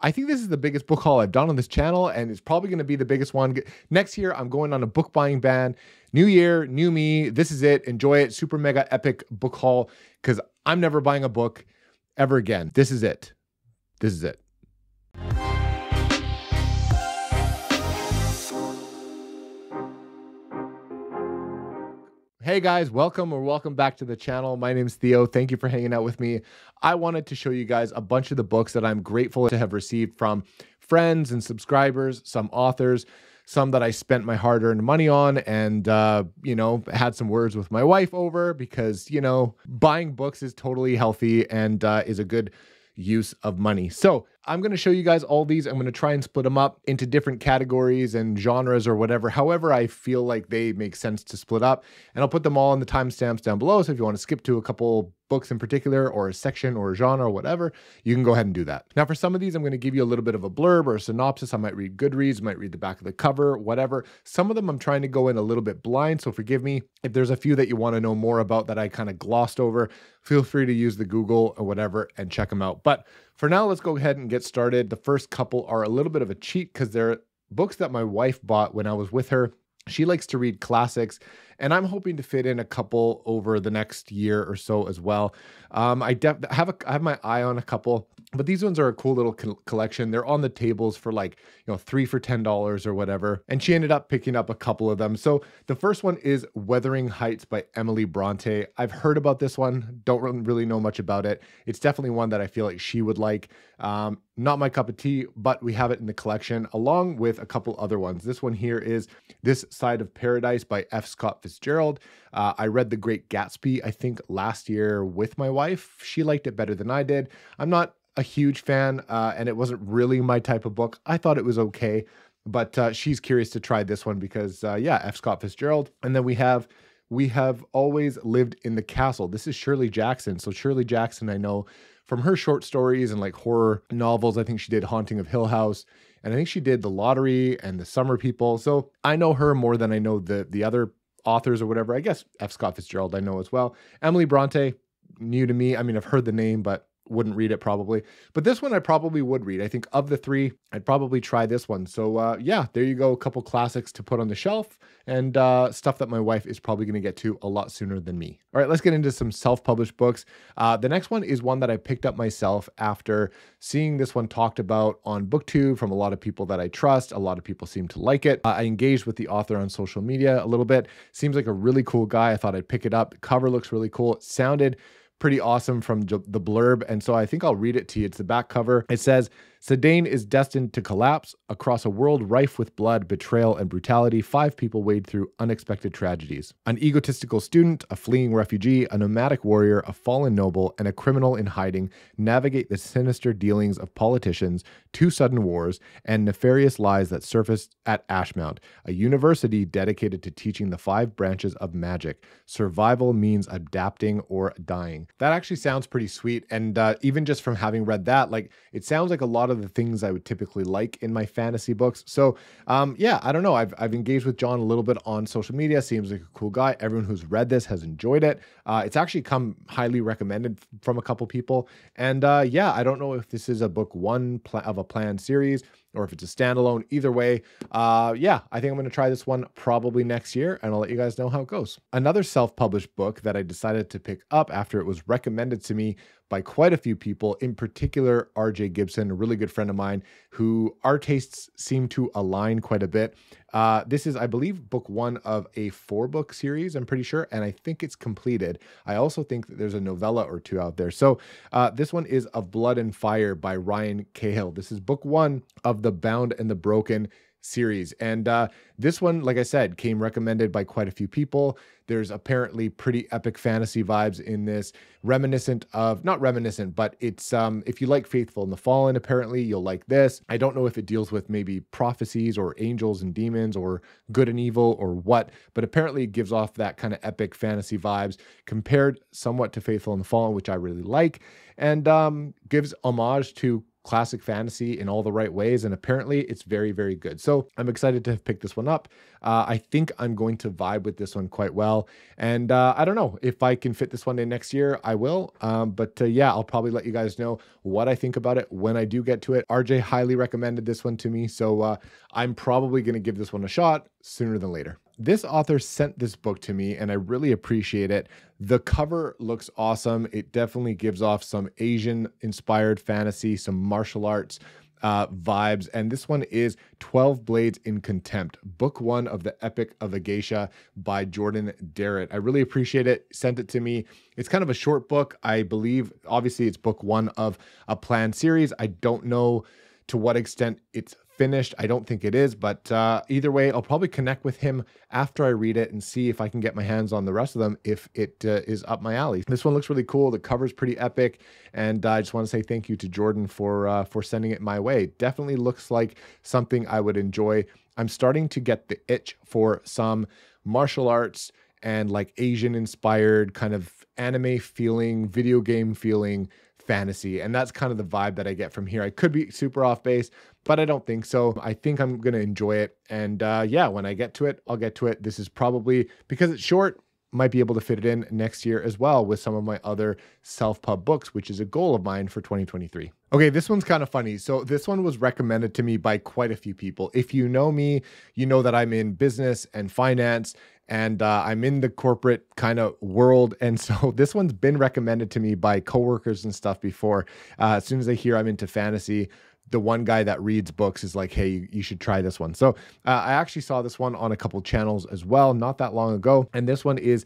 I think this is the biggest book haul I've done on this channel, and it's probably going to be the biggest one. Next year, I'm going on a book buying ban. New year, new me. This is it. Enjoy it. Super mega epic book haul, because I'm never buying a book ever again. This is it. This is it. Hey guys, welcome back to the channel. My name's Theo. Thank you for hanging out with me. I wanted to show you guys a bunch of the books that I'm grateful to have received from friends and subscribers, some authors, some that I spent my hard-earned money on and, had some words with my wife over because, buying books is totally healthy and is a good use of money. So I'm going to show you guys all these. I'm going to try and split them up into different categories and genres or whatever, however I feel like they make sense to split up. And I'll put them all in the timestamps down below. So if you want to skip to a couple books in particular or a section or a genre or whatever, you can go ahead and do that. Now, for some of these, I'm going to give you a little bit of a blurb or a synopsis. I might read Goodreads, might read the back of the cover, whatever. Some of them I'm trying to go in a little bit blind, so forgive me. If there's a few that you want to know more about that I kind of glossed over, feel free to use the Google or whatever and check them out. But for now, let's go ahead and get started. The first couple are a little bit of a cheat because they're books that my wife bought when I was with her. She likes to read classics, and I'm hoping to fit in a couple over the next year or so as well. I have my eye on a couple, but these ones are a cool little collection. They're on the tables for like, 3 for $10 or whatever. And she ended up picking up a couple of them. So the first one is Wuthering Heights by Emily Bronte. I've heard about this one. Don't really know much about it. It's definitely one that I feel like she would like. Not my cup of tea, but we have it in the collection along with a couple other ones. This one here is This Side of Paradise by F. Scott Fitzgerald. I read The Great Gatsby, I think last year with my wife. She liked it better than I did. I'm not a huge fan, and it wasn't really my type of book. I thought it was okay, but she's curious to try this one because, F. Scott Fitzgerald. And then we have Always Lived in the Castle. This is Shirley Jackson. So Shirley Jackson, I know from her short stories and like horror novels. I think she did Haunting of Hill House, and I think she did The Lottery and The Summer People. So I know her more than I know the other authors or whatever. I guess F. Scott Fitzgerald I know as well. Emily Bronte, new to me. I mean, I've heard the name, but wouldn't read it probably. But this one I probably would read. I think of the three, I'd probably try this one. So there you go. A couple classics to put on the shelf and stuff that my wife is probably going to get to a lot sooner than me. All right, let's get into some self-published books. The next one is one that I picked up myself after seeing this one talked about on BookTube from a lot of people that I trust. A lot of people seem to like it. I engaged with the author on social media a little bit. Seems like a really cool guy. I thought I'd pick it up. The cover looks really cool. It sounded pretty awesome from the blurb, and so I think I'll read it to you. It's the back cover. It says, Sedaine is destined to collapse. Across a world rife with blood, betrayal, and brutality, 5 people wade through unexpected tragedies. An egotistical student, a fleeing refugee, a nomadic warrior, a fallen noble, and a criminal in hiding navigate the sinister dealings of politicians, 2 sudden wars, and nefarious lies that surfaced at Ashmount, a university dedicated to teaching the 5 branches of magic. Survival means adapting or dying. That actually sounds pretty sweet, and even just from having read that, like, it sounds like a lot of the things I would typically like in my fantasy books. So I don't know. I've engaged with John a little bit on social media. Seems like a cool guy. Everyone who's read this has enjoyed it. It's actually come highly recommended from a couple people. And I don't know if this is a book one of a planned series or if it's a standalone. Either way, I think I'm going to try this one probably next year, and I'll let you guys know how it goes. Another self-published book that I decided to pick up after it was recommended to me by quite a few people, in particular RJ Gibson, a really good friend of mine who our tastes seem to align quite a bit. This is, I believe, book 1 of a 4-book series, I'm pretty sure, and I think it's completed. I also think that there's a novella or 2 out there. So this one is Of Blood and Fire by Ryan Cahill. This is book 1 of the Bound and the Broken series. And this one, like I said, came recommended by quite a few people. There's apparently pretty epic fantasy vibes in this, reminiscent of, not reminiscent, but it's, if you like Faithful and the Fallen, apparently you'll like this. I don't know if it deals with maybe prophecies or angels and demons or good and evil or what, but apparently it gives off that kind of epic fantasy vibes compared somewhat to Faithful and the Fallen, which I really like, and gives homage to classic fantasy in all the right ways, and apparently it's very, very good. So I'm excited to have picked this one up. I think I'm going to vibe with this one quite well, and I don't know if I can fit this one in next year. I will, but yeah, I'll probably let you guys know what I think about it when I do get to it. RJ highly recommended this one to me, so I'm probably going to give this one a shot sooner than later. This author sent this book to me and I really appreciate it. The cover looks awesome. It definitely gives off some Asian inspired fantasy, some martial arts vibes. And this one is 12 Blades in Contempt, book 1 of the Epic of a Geisha by Jordan Darrett. I really appreciate it. Sent it to me. It's kind of a short book, I believe. Obviously, it's book 1 of a planned series. I don't know to what extent it's finished. I don't think it is, but either way, I'll probably connect with him after I read it and see if I can get my hands on the rest of them if it is up my alley. This one looks really cool. The cover's pretty epic, and I just want to say thank you to Jordan for sending it my way. Definitely looks like something I would enjoy. I'm starting to get the itch for some martial arts and like Asian inspired kind of anime feeling, video game feeling fantasy. And that's kind of the vibe that I get from here. I could be super off base, but I don't think so. I think I'm going to enjoy it. And yeah, when I get to it, I'll get to it. This is probably, because it's short, might be able to fit it in next year as well with some of my other self-pub books, which is a goal of mine for 2023. Okay, this one's kind of funny. So this one was recommended to me by quite a few people. If you know me, you know that I'm in business and finance, and I'm in the corporate kind of world. And so this one's been recommended to me by coworkers and stuff before. As soon as they hear I'm into fantasy, the one guy that reads books is like, hey, you should try this one. So I actually saw this one on a couple channels as well, not that long ago. And this one is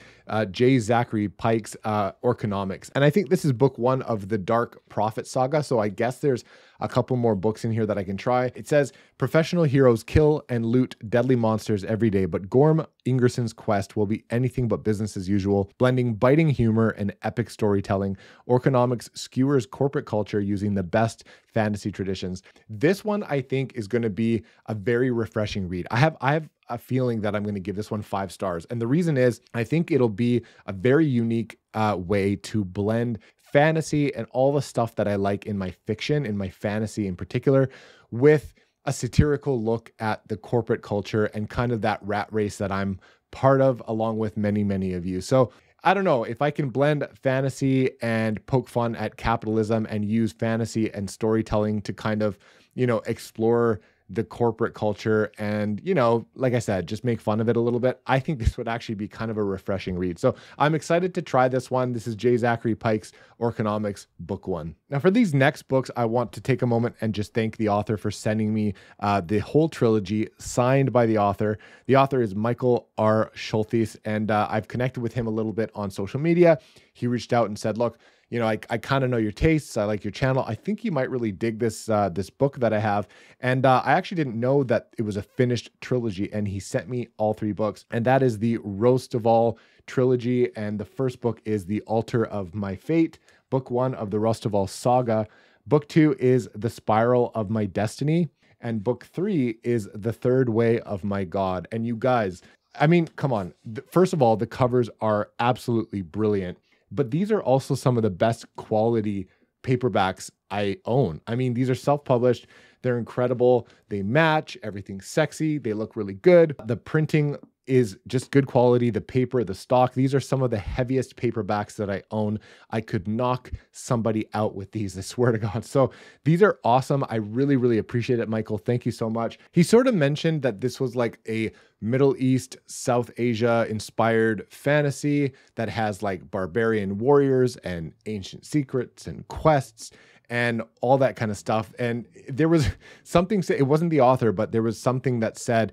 J. Zachary Pike's Orconomics. And I think this is book 1 of the Dark Prophet saga. So I guess there's a couple more books in here that I can try. It says, professional heroes kill and loot deadly monsters every day, but Gorm Ingerson's quest will be anything but business as usual. Blending biting humor and epic storytelling, Orconomics skewers corporate culture using the best fantasy traditions. This one, I think, is going to be a very refreshing read. I have a feeling that I'm going to give this one 5 stars. And the reason is I think it'll be a very unique way to blend fantasy and all the stuff that I like in my fiction, in my fantasy in particular, with a satirical look at the corporate culture and kind of that rat race that I'm part of, along with many, many of you. So I don't know if I can blend fantasy and poke fun at capitalism and use fantasy and storytelling to kind of, you know, explore the corporate culture and, you know, like I said, just make fun of it a little bit. I think this would actually be kind of a refreshing read. So I'm excited to try this one. This is J. Zachary Pike's Orconomics, book 1. Now for these next books, I want to take a moment and just thank the author for sending me the whole trilogy signed by the author. The author is Michael R. Schultes, and I've connected with him a little bit on social media. He reached out and said, look, you know, I kind of know your tastes. I like your channel. I think you might really dig this this book that I have. And I actually didn't know that it was a finished trilogy. And he sent me all 3 books. And that is the Rostoval trilogy. And the first book is The Altar of My Fate, book 1 of the Rostoval saga. Book 2 is The Spiral of My Destiny. And book 3 is The Third Way of My God. And you guys, I mean, come on. First of all, the covers are absolutely brilliant. But these are also some of the best quality paperbacks I own. I mean, these are self-published. They're incredible. They match. Everything's sexy. They look really good. The printing is just good quality. The paper, the stock, these are some of the heaviest paperbacks that I own. I could knock somebody out with these, I swear to God. So these are awesome. I really, really appreciate it, Michael. Thank you so much. He sort of mentioned that this was like a Middle East, South Asia inspired fantasy that has like barbarian warriors and ancient secrets and quests and all that kind of stuff. And there was something, it wasn't the author, but there was something that said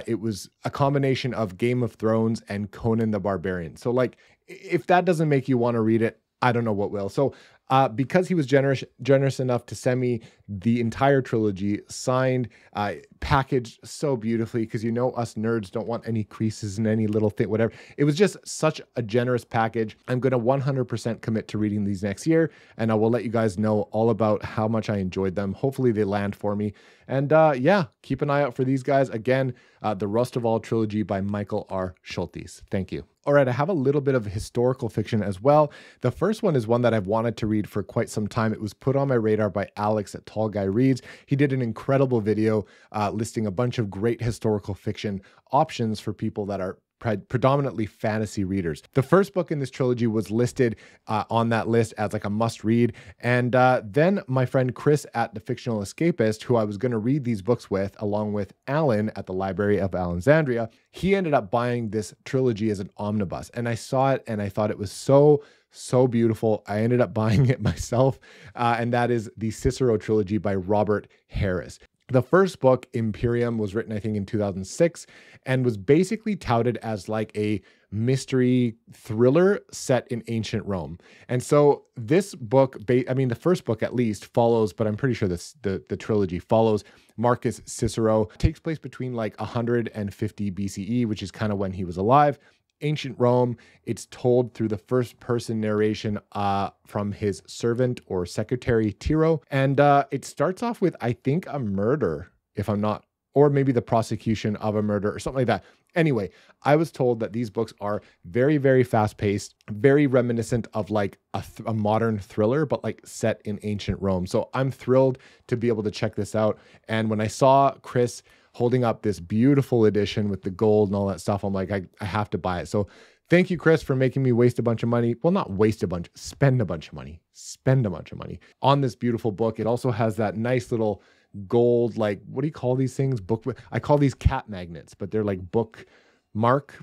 it was a combination of Game of Thrones and Conan the Barbarian. So like, if that doesn't make you want to read it, I don't know what will. So because he was generous enough to send me the entire trilogy signed, packaged so beautifully, because you know us nerds don't want any creases in any little thing, whatever. It was just such a generous package. I'm going to 100% commit to reading these next year, and I will let you guys know all about how much I enjoyed them. Hopefully they land for me. And yeah, keep an eye out for these guys. Again, the Rostoval trilogy by Michael R. Schultes. Thank you. All right, I have a little bit of historical fiction as well. The first one is one that I've wanted to read for quite some time. It was put on my radar by Alex at Tall Guy Reads. He did an incredible video listing a bunch of great historical fiction options for people that are predominantly fantasy readers. The first book in this trilogy was listed on that list as like a must read. And then my friend Chris at The Fictional Escapist, who I was going to read these books with, along with Alan at the Library of Alexandria, he ended up buying this trilogy as an omnibus. And I saw it and I thought it was so beautiful. I ended up buying it myself. And that is the Cicero trilogy by Robert Harris. The first book, Imperium, was written, I think, in 2006 and was basically touted as like a mystery thriller set in ancient Rome. And so this book, I mean, the first book at least follows, but I'm pretty sure the trilogy follows Marcus Cicero. It takes place between like 150 BCE, which is kind of when he was alive. Ancient Rome. It's told through the first person narration from his servant or secretary Tiro. And it starts off with, I think, a murder, if I'm not, or maybe the prosecution of a murder or something like that. Anyway, I was told that these books are very, very fast paced, very reminiscent of like a modern thriller, but like set in ancient Rome. So I'm thrilled to be able to check this out. And when I saw Chris holding up this beautiful edition with the gold and all that stuff, I'm like, I have to buy it. So thank you, Chris, for making me waste a bunch of money. Well, not waste a bunch, spend a bunch of money on this beautiful book. It also has that nice little gold, like, what do you call these things? I call these cat magnets, but they're like bookmark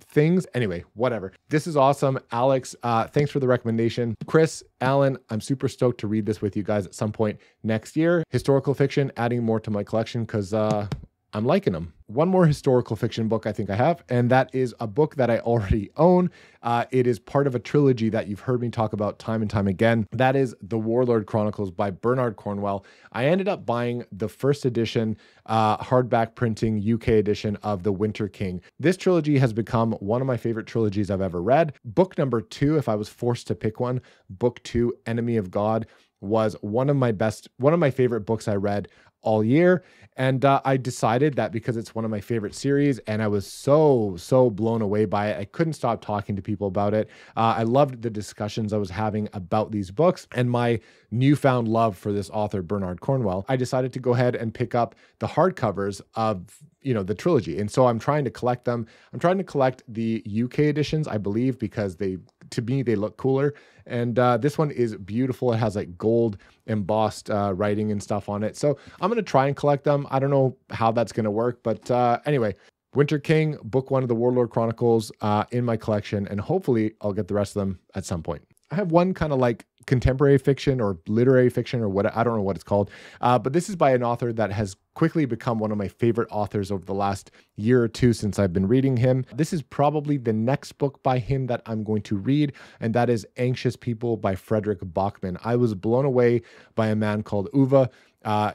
things. Anyway, whatever. This is awesome. Alex, thanks for the recommendation. Chris, Alan, I'm super stoked to read this with you guys at some point next year. Historical fiction, adding more to my collection because I'm liking them. One more historical fiction book I think I have, and that is a book that I already own. It is part of a trilogy that you've heard me talk about time and time again. That is The Warlord Chronicles by Bernard Cornwell. I ended up buying the first edition, hardback printing UK edition of The Winter King. This trilogy has become one of my favorite trilogies I've ever read. Book number 2, if I was forced to pick one, book 2, Enemy of God, was one of my favorite books I read all year. And I decided that because it's one of my favorite series and I was so blown away by it, I couldn't stop talking to people about it. I loved the discussions I was having about these books and my newfound love for this author, Bernard Cornwell. I decided to go ahead and pick up the hardcovers of the trilogy. And so I'm trying to collect them. I'm trying to collect the UK editions, I believe, because to me, they look cooler. And this one is beautiful. It has like gold embossed writing and stuff on it. So I'm going to try and collect them. I don't know how that's going to work, but anyway, Winter King, book 1 of the Warlord Chronicles in my collection, and hopefully I'll get the rest of them at some point. I have one kind of like contemporary fiction or literary fiction or what, I don't know what it's called, but this is by an author that has quickly become one of my favorite authors over the last year or two since I've been reading him. This is probably the next book by him that I'm going to read, and that is Anxious People by Frederick Bachman. I was blown away by a man called Uwe.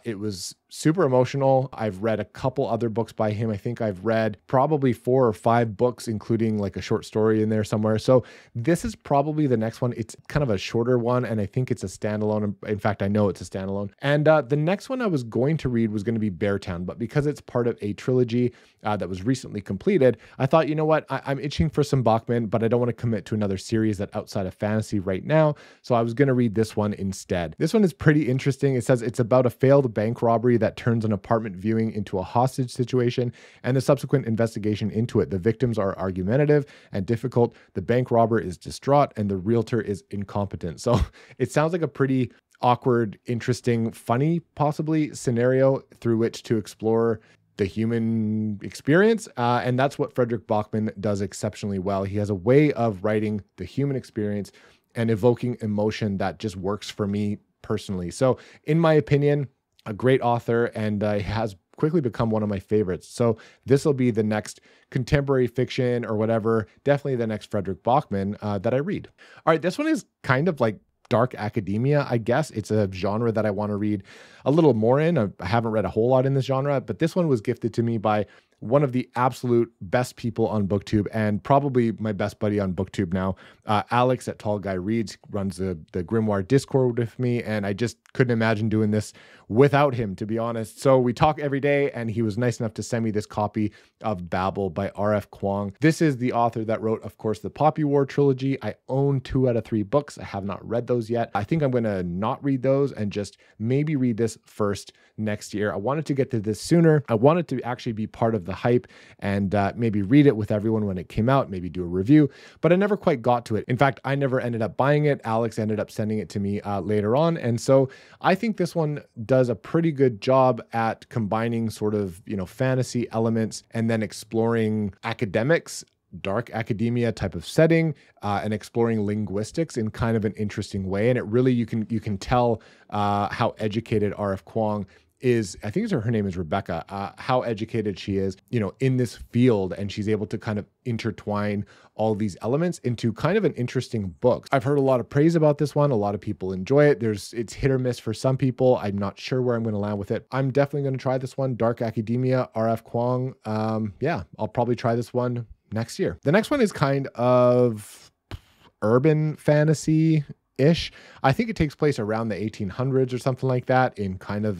It was super emotional. I've read a couple other books by him. I think I've read probably 4 or 5 books, including like a short story in there somewhere. So this is probably the next one. It's kind of a shorter one, and I think it's a standalone. In fact, I know it's a standalone. And the next one I was going to read was going to be Beartown, but because it's part of a trilogy that was recently completed, I thought, you know what? I'm itching for some Bachman, but I don't want to commit to another series that's outside of fantasy right now. So I was going to read this one instead. This one is pretty interesting. It says it's about a failed bank robbery that turns an apartment viewing into a hostage situation and the subsequent investigation into it. The victims are argumentative and difficult. The bank robber is distraught and the realtor is incompetent. So it sounds like a pretty awkward, interesting, funny, possibly scenario through which to explore the human experience. And that's what Frederick Bachman does exceptionally well. He has a way of writing the human experience and evoking emotion that just works for me personally. So in my opinion, a great author, and has quickly become one of my favorites. So this will be the next contemporary fiction or whatever, definitely the next Frederick Bachman that I read. All right, this one is kind of like dark academia, I guess. It's a genre that I want to read a little more in. I haven't read a whole lot in this genre, but this one was gifted to me by one of the absolute best people on BookTube and probably my best buddy on BookTube now. Alex at Tall Guy Reads runs the Grimoire Discord with me, and I just couldn't imagine doing this without him, to be honest. So we talk every day, and he was nice enough to send me this copy of Babel by R.F. Kuang. This is the author that wrote, of course, the Poppy War trilogy. I own 2 out of 3 books. I have not read those yet. I think I'm going to not read those and just maybe read this first next year. I wanted to get to this sooner. I wanted to actually be part of the hype and maybe read it with everyone when it came out, maybe do a review, but I never quite got to it. In fact, I never ended up buying it. Alex ended up sending it to me later on. And so I think this one does a pretty good job at combining sort of, fantasy elements and then exploring academics, dark academia type of setting, and exploring linguistics in kind of an interesting way. And it really, you can tell how educated R.F. Kuang is. I think her name is Rebecca, how educated she is, in this field. And she's able to kind of intertwine all these elements into kind of an interesting book. I've heard a lot of praise about this one. A lot of people enjoy it. It's hit or miss for some people. I'm not sure where I'm going to land with it. I'm definitely going to try this one. Dark Academia, R.F. Kuang. Yeah, I'll probably try this one next year. The next one is kind of urban fantasy-ish. I think it takes place around the 1800s or something like that in kind of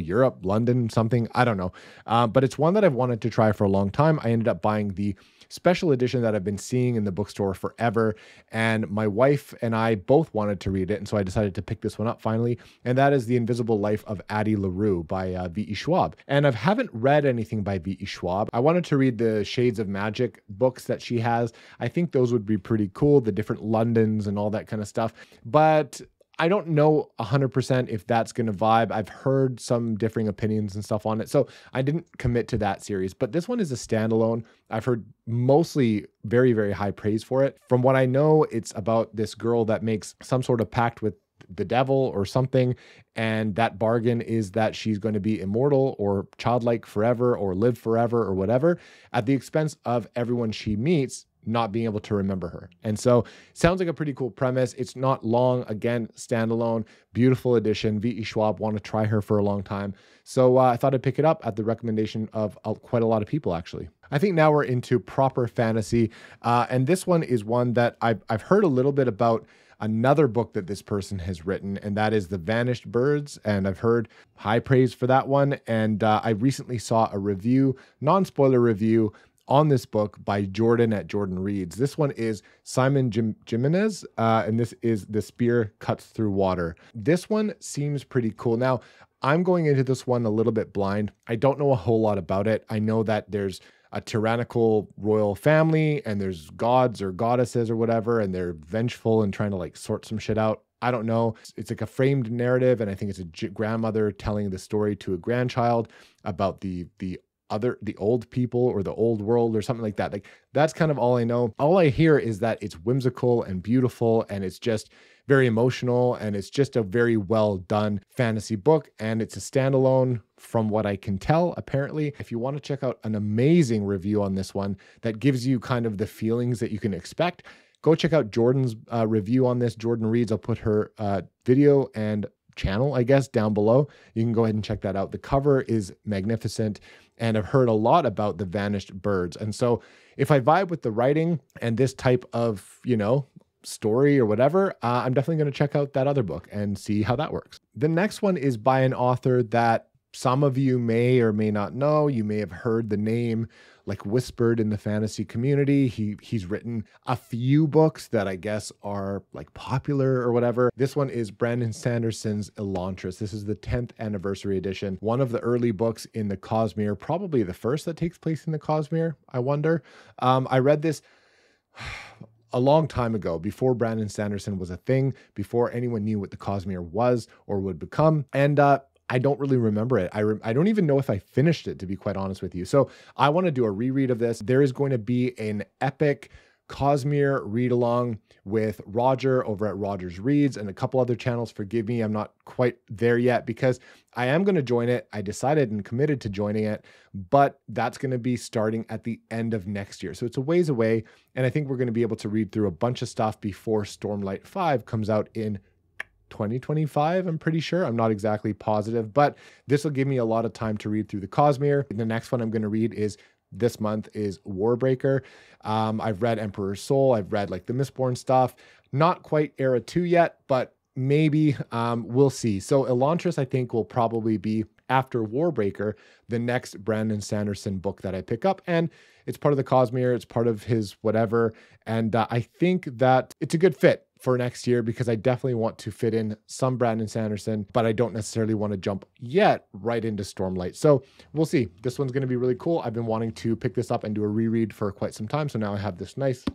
Europe, London, something. I don't know. But it's one that I've wanted to try for a long time. I ended up buying the special edition that I've been seeing in the bookstore forever. And my wife and I both wanted to read it. And so I decided to pick this one up finally. And that is The Invisible Life of Addie LaRue by V.E. Schwab. And I haven't read anything by V.E. Schwab. I wanted to read the Shades of Magic books that she has. I think those would be pretty cool, the different Londons and all that kind of stuff. But I don't know 100% if that's going to vibe. I've heard some differing opinions and stuff on it, so I didn't commit to that series. But this one is a standalone. I've heard mostly very, very high praise for it. From what I know, it's about this girl that makes some sort of pact with the devil or something, and that bargain is that she's going to be immortal or childlike forever or live forever or whatever, at the expense of everyone she meets not being able to remember her. And so sounds like a pretty cool premise. It's not long. Again, standalone, beautiful edition. V.E. Schwab, want to try her for a long time. So I thought I'd pick it up at the recommendation of quite a lot of people, actually. I think now we're into proper fantasy. And this one is one that I've heard a little bit about another book that this person has written, and that is The Vanished Birds. And I've heard high praise for that one. And I recently saw a review, non-spoiler review, on this book by Jordan at Jordan Reads. This one is Simon Jimenez, and this is The Spear Cuts Through Water. This one seems pretty cool. Now, I'm going into this one a little bit blind. I don't know a whole lot about it. I know that there's a tyrannical royal family, and there's gods or goddesses or whatever, and they're vengeful and trying to sort some shit out. I don't know. It's like a framed narrative, and I think it's a grandmother telling the story to a grandchild about the old people or the old world or something like that. That's kind of all I know. All I hear is that it's whimsical and beautiful, and it's just very emotional, and it's just a very well done fantasy book, and it's a standalone from what I can tell, apparently. If you want to check out an amazing review on this one that gives you kind of the feelings that you can expect, go check out Jordan's review on this. Jordan Reads. I'll put her video and channel, I guess, down below. You can go ahead and check that out. The cover is magnificent, and I've heard a lot about The Vanished Birds. And so if I vibe with the writing and this type of, story or whatever, I'm definitely going to check out that other book and see how that works. The next one is by an author that some of you may or may not know. You may have heard the name whispered in the fantasy community. He's written a few books that I guess are popular or whatever. This one is Brandon Sanderson's Elantris. This is the 10th anniversary edition. One of the early books in the Cosmere, probably the first that takes place in the Cosmere, I wonder. I read this a long time ago, before Brandon Sanderson was a thing, before anyone knew what the Cosmere was or would become. And I don't really remember it. I don't even know if I finished it, to be quite honest with you. So I want to do a reread of this. There is going to be an epic Cosmere read along with Roger over at Rogers Reads and a couple other channels. Forgive me, I'm not quite there yet because I am going to join it. I decided and committed to joining it, but that's going to be starting at the end of next year. So it's a ways away. And I think we're going to be able to read through a bunch of stuff before Stormlight 5 comes out in 2025, I'm pretty sure. I'm not exactly positive, but this will give me a lot of time to read through the Cosmere. The next one I'm going to read is this month is Warbreaker. I've read Emperor's Soul. I've read like the Mistborn stuff. Not quite Era 2 yet, but maybe we'll see. So Elantris, I think, will probably be after Warbreaker, the next Brandon Sanderson book that I pick up. And it's part of the Cosmere. It's part of his whatever. And I think that it's a good fit for next year because I definitely want to fit in some Brandon Sanderson, but I don't necessarily want to jump yet right into Stormlight. So we'll see. This one's going to be really cool. I've been wanting to pick this up and do a reread for quite some time. So now I have this nice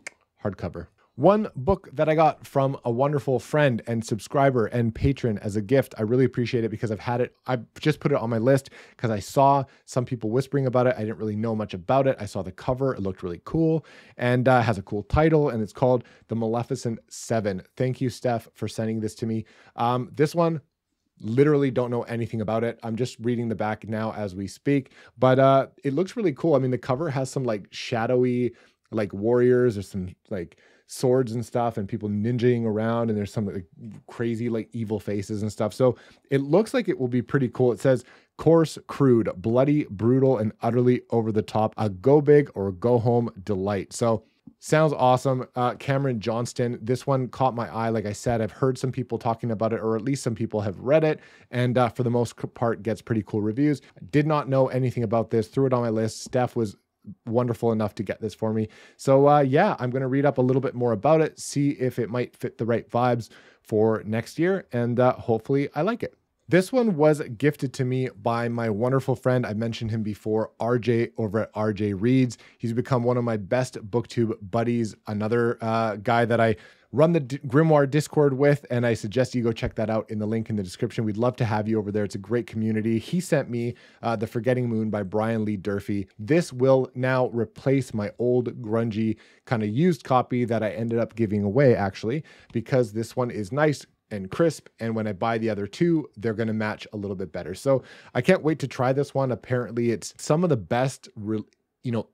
hardcover. One book that I got from a wonderful friend and subscriber and patron as a gift. I really appreciate it because I've had it. I just put it on my list because I saw some people whispering about it. I didn't really know much about it. I saw the cover. It looked really cool and has a cool title, and it's called The Maleficent 7. Thank you, Steph, for sending this to me. This one, literally don't know anything about it. I'm just reading the back now as we speak, but it looks really cool. I mean, the cover has some like shadowy like warriors or some like swords and stuff and people ninjaing around, and there's some like crazy like evil faces and stuff. So it looks like it will be pretty cool. It says coarse, crude, bloody, brutal, and utterly over the top, a go big or go home delight. So sounds awesome. Cameron Johnston, this one caught my eye. Like I said, I've heard some people talking about it, or at least some people have read it, and for the most part gets pretty cool reviews. Did not know anything about this, threw it on my list. Steph was wonderful enough to get this for me. So yeah, I'm going to read up a little bit more about it, see if it might fit the right vibes for next year, and hopefully I like it. This one was gifted to me by my wonderful friend. I mentioned him before, RJ over at RJ Reads. He's become one of my best booktube buddies, another guy that I run the Grimoire Discord with, and I suggest you go check that out in the link in the description. We'd love to have you over there. It's a great community. He sent me The Forgetting Moon by Brian Lee Durfee. This will now replace my old grungy kind of used copy that I ended up giving away, actually, because this one is nice and crisp, and when I buy the other two, they're going to match a little bit better. So I can't wait to try this one. Apparently it's some of the best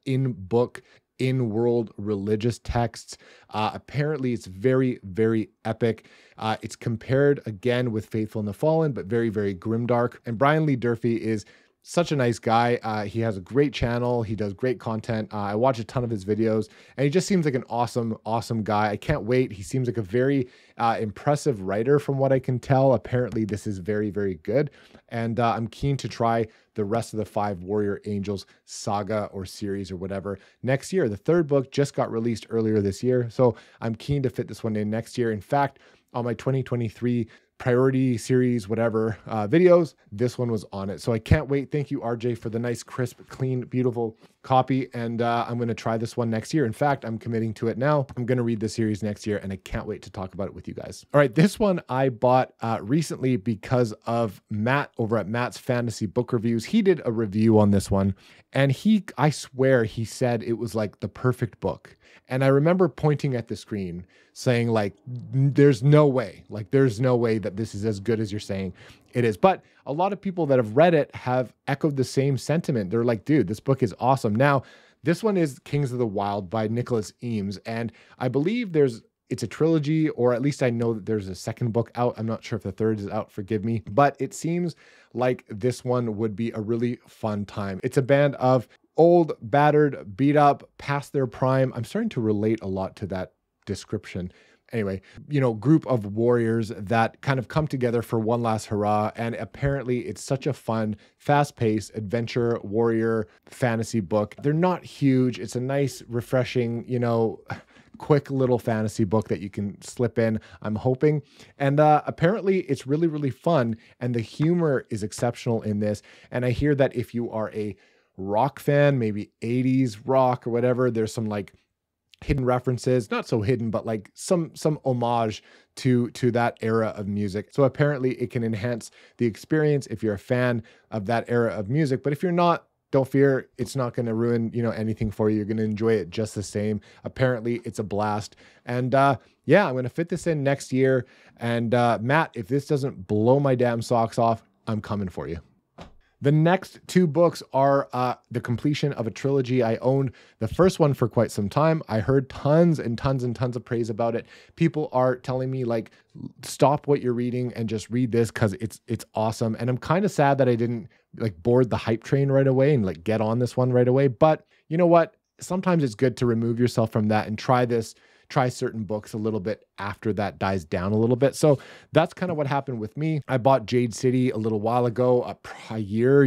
in-book, in-world religious texts. Apparently it's very, very epic. It's compared again with Faithful and the Fallen, but very, very grimdark. And Brian Lee Durfee is such a nice guy. He has a great channel. He does great content. I watch a ton of his videos, and he just seems like an awesome, awesome guy. I can't wait. He seems like a very impressive writer from what I can tell. Apparently this is very, very good. And I'm keen to try the rest of the 5 Warrior Angels saga or series or whatever next year. The 3rd book just got released earlier this year, so I'm keen to fit this one in next year. In fact, on my 2023 priority series, whatever videos, this one was on it. So I can't wait. Thank you, RJ, for the nice, crisp, clean, beautiful copy. And I'm going to try this one next year. In fact, I'm committing to it now. I'm going to read the series next year, and I can't wait to talk about it with you guys. All right, this one I bought recently because of Matt over at Matt's Fantasy Book Reviews. He did a review on this one, and I swear he said it was like the perfect book. And I remember pointing at the screen saying like, there's no way that this is as good as you're saying it is. But a lot of people that have read it have echoed the same sentiment. They're like, dude, this book is awesome. Now, this one is Kings of the Wild by Nicholas Eames. And I believe it's a trilogy, or at least I know that there's a 2nd book out. I'm not sure if the 3rd is out, forgive me. But it seems like this one would be a really fun time. It's a band of old, battered, beat up, past their prime. I'm starting to relate a lot to that description. Anyway, group of warriors that kind of come together for one last hurrah. And apparently it's such a fun, fast-paced adventure warrior fantasy book. They're not huge. It's a nice, refreshing, quick little fantasy book that you can slip in, I'm hoping. And apparently it's really, really fun. And the humor is exceptional in this. And I hear that if you are a rock fan, maybe 80s rock or whatever, there's some like hidden references, not so hidden, but like some homage to that era of music. So apparently it can enhance the experience if you're a fan of that era of music. But if you're not, don't fear, it's not going to ruin, anything for you. You're going to enjoy it just the same. Apparently it's a blast. And yeah, I'm going to fit this in next year. And Matt, if this doesn't blow my damn socks off, I'm coming for you. The next two books are the completion of a trilogy. I owned the first one for quite some time. I heard tons and tons and tons of praise about it. People are telling me like, stop what you're reading and just read this because it's awesome. And I'm kind of sad that I didn't like board the hype train right away and like get on this one right away. But you know what? Sometimes it's good to remove yourself from that and try certain books a little bit after that dies down a little bit. So that's kind of what happened with me. I bought Jade City a little while ago,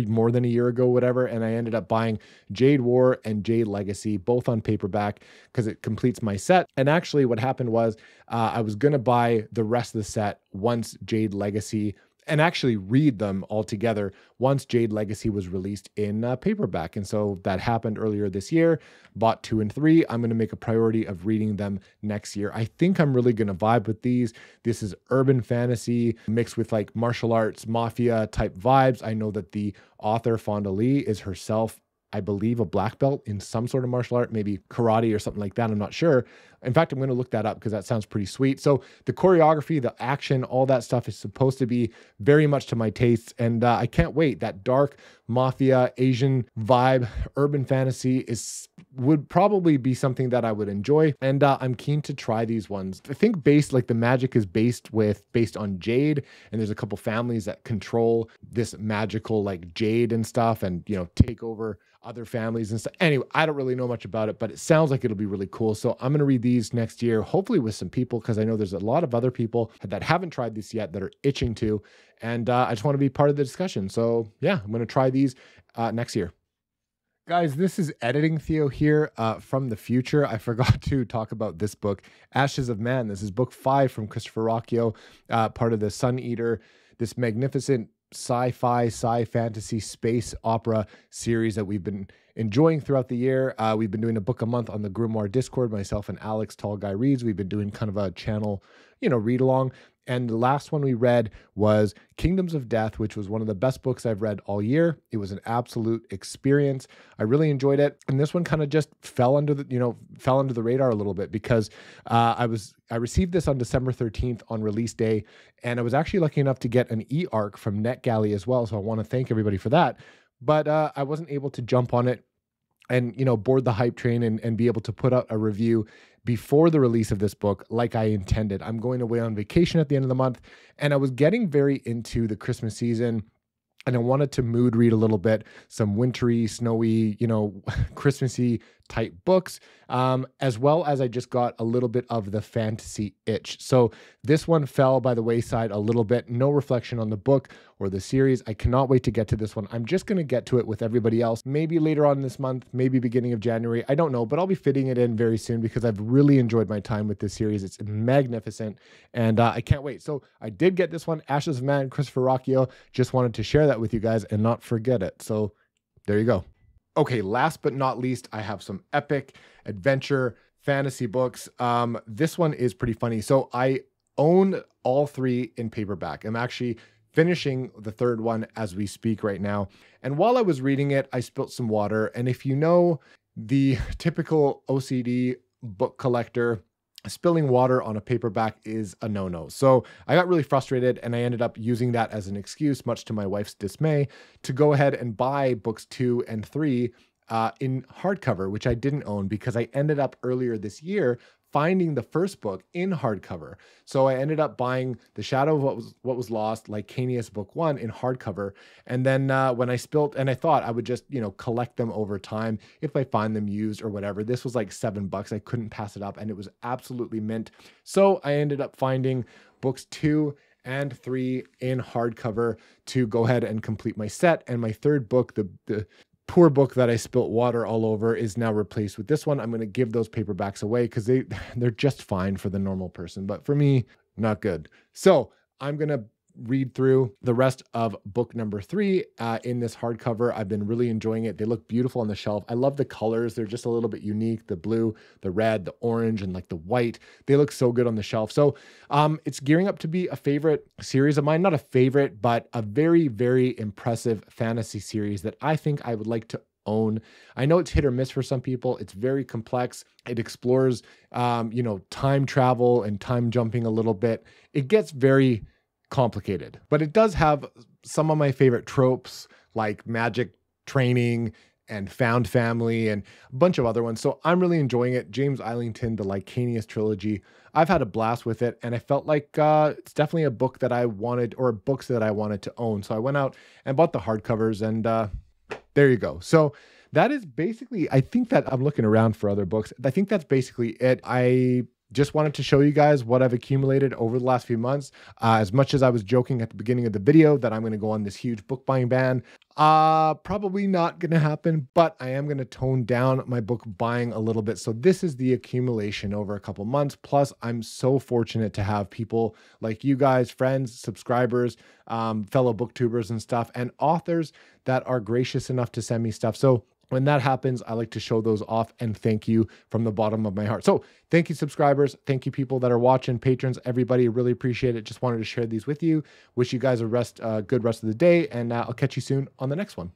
more than a year ago, whatever. And I ended up buying Jade War and Jade Legacy, both on paperback because it completes my set. And actually what happened was I was going to buy the rest of the set once Jade Legacy and actually read them all together once Jade Legacy was released in paperback. And so that happened earlier this year, bought 2 and 3. I'm going to make a priority of reading them next year. I think I'm really going to vibe with these. This is urban fantasy mixed with like martial arts, mafia type vibes. I know that the author Fonda Lee is herself, I believe, a black belt in some sort of martial art, maybe karate or something like that. I'm not sure. In fact, I'm going to look that up because that sounds pretty sweet. So the choreography, the action, all that stuff is supposed to be very much to my tastes. And I can't wait. That dark mafia, Asian vibe, urban fantasy would probably be something that I would enjoy. And I'm keen to try these ones. I think the magic is based on Jade. And there's a couple families that control this magical like Jade and stuff and, take over other families and stuff. Anyway, I don't really know much about it, but it sounds like it'll be really cool. So I'm going to read these next year, hopefully with some people, because I know there's a lot of other people that haven't tried this yet that are itching to. And I just want to be part of the discussion. So yeah, I'm going to try these next year. Guys, this is Editing Theo here from the future. I forgot to talk about this book, Ashes of Man. This is book 5 from Christopher Rocchio, part of the Sun Eater, this magnificent sci-fi, sci-fantasy space opera series that we've been enjoying throughout the year. We've been doing a book a month on the Grimoire Discord, myself and Alex, Tall Guy Reads. We've been doing kind of a channel, read along. And the last one we read was Kingdoms of Death, which was one of the best books I've read all year. It was an absolute experience. I really enjoyed it. And this one kind of just fell under the radar a little bit because I received this on December 13th on release day. And I was actually lucky enough to get an e-arc from NetGalley as well. So I want to thank everybody for that. But I wasn't able to jump on it and, board the hype train and be able to put out a review before the release of this book like I intended. I'm going away on vacation at the end of the month, and I was getting very into the Christmas season, and I wanted to mood read a little bit, some wintry, snowy, Christmassy type books, as well as I just got a little bit of the fantasy itch. So this one fell by the wayside a little bit. No reflection on the book or the series. I cannot wait to get to this one. I'm just going to get to it with everybody else, maybe later on this month, maybe beginning of January. I don't know, but I'll be fitting it in very soon because I've really enjoyed my time with this series. It's magnificent, and I can't wait. So I did get this one, Ashes of Man, Christopher Rocchio. Just wanted to share that with you guys and not forget it. So there you go. Okay, last but not least, I have some epic adventure fantasy books. This one is pretty funny. So I own all 3 in paperback. I'm actually finishing the 3rd one as we speak right now. And while I was reading it, I spilt some water. And if you know the typical OCD book collector, spilling water on a paperback is a no-no. So I got really frustrated and I ended up using that as an excuse, much to my wife's dismay, to go ahead and buy books 2 and 3 in hardcover, which I didn't own because I ended up earlier this year finding the first book in hardcover. So I ended up buying The Shadow of What Was Lost, Lycanius book 1 in hardcover. And then when I spilt, and I thought I would just, collect them over time if I find them used or whatever. This was like $7. I couldn't pass it up and it was absolutely mint. So I ended up finding books 2 and 3 in hardcover to go ahead and complete my set. And my 3rd book, the poor book that I spilt water all over, is now replaced with this one. I'm going to give those paperbacks away because they're just fine for the normal person, but for me, not good. So I'm going to read through the rest of book number 3 in this hardcover. I've been really enjoying it. They look beautiful on the shelf. I love the colors. They're just a little bit unique. The blue, the red, the orange, and like the white. They look so good on the shelf. So it's gearing up to be a favorite series of mine. Not a favorite, but a very, very impressive fantasy series that I think I would like to own. I know it's hit or miss for some people. It's very complex. It explores, time travel and time jumping a little bit. It gets very complicated, but it does have some of my favorite tropes like Magic Training and Found Family and a bunch of other ones. So I'm really enjoying it. James Islington, the Lycanius trilogy. I've had a blast with it, and I felt like it's definitely a book that I wanted, or books that I wanted to own. So I went out and bought the hardcovers, and there you go. So that is basically, I think that I'm looking around for other books. I think that's basically it. I just wanted to show you guys what I've accumulated over the last few months. As much as I was joking at the beginning of the video that I'm going to go on this huge book buying ban, probably not going to happen, but I am going to tone down my book buying a little bit. So this is the accumulation over a couple months. Plus, I'm so fortunate to have people like you guys, friends, subscribers, fellow booktubers and stuff, and authors that are gracious enough to send me stuff. So when that happens, I like to show those off and thank you from the bottom of my heart. So thank you, subscribers. Thank you, people that are watching, patrons, everybody. Really appreciate it. Just wanted to share these with you. Wish you guys a good rest of the day, and I'll catch you soon on the next one.